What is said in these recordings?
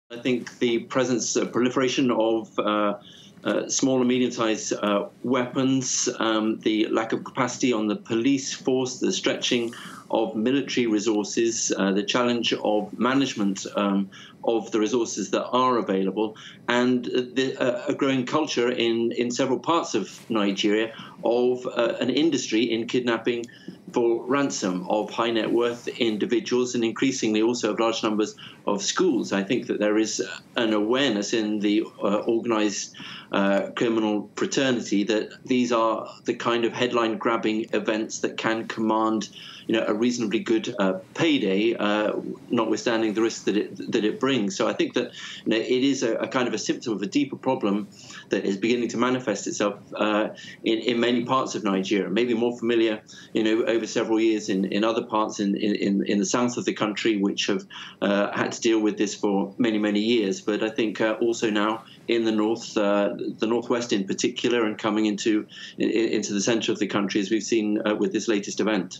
I think the presence, proliferation of small and medium-sized weapons, the lack of capacity on the police force, the stretching of military resources, the challenge of management of the resources that are available, and a growing culture in several parts of Nigeria of an industry in kidnapping for ransom of high net worth individuals, and increasingly also of large numbers of schools. I think that there is an awareness in the organized criminal fraternity that these are the kind of headline grabbing events that can command a reasonably good payday, notwithstanding the risk that it brings. So I think that it is a kind of a symptom of a deeper problem that is beginning to manifest itself in many parts of Nigeria. Maybe more familiar, over several years in other parts in the south of the country, which have had to deal with this for many years. But I think also now in the north, the northwest in particular, and coming into the centre of the country, as we've seen with this latest event.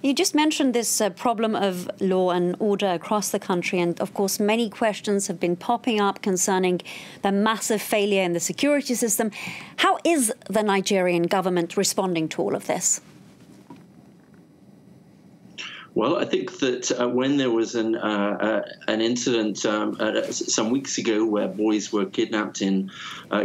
You just mentioned this problem of law and order across the country, and of course many questions have been popping up concerning the massive failure in the security system. How is the Nigerian government responding to all of this? Well, I think that when there was an incident some weeks ago where boys were kidnapped in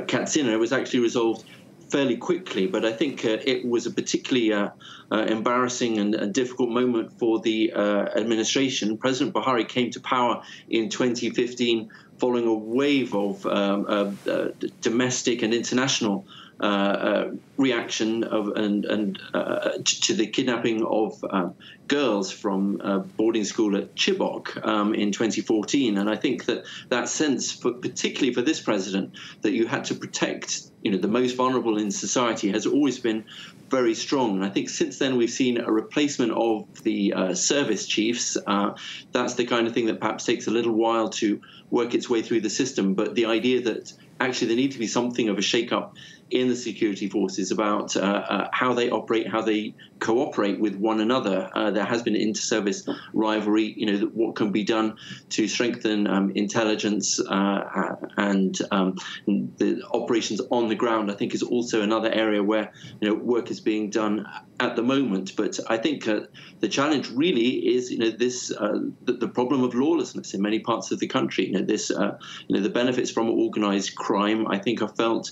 Katsina, it was actually resolved fairly quickly. But I think it was a particularly embarrassing and difficult moment for the administration. President Buhari came to power in 2015 following a wave of domestic and international reaction to the kidnapping of girls from boarding school at Chibok in 2014. And I think that sense, particularly for this president, that you had to protect the most vulnerable in society has always been very strong. And I think since then we've seen a replacement of the service chiefs. That's the kind of thing that perhaps takes a little while to work its way through the system. But the idea that actually there needs to be something of a shake-up in the security forces about how they operate, how they cooperate with one another. There has been inter-service rivalry, what can be done to strengthen intelligence and the operations on the ground, I think, is also another area where work is being done at the moment. But I think the challenge really is the problem of lawlessness in many parts of the country. The benefits from organized crime, I think, are felt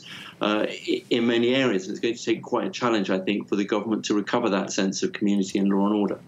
in many areas, and it's going to take quite a challenge, I think, for the government to recover that sense of community and law and order.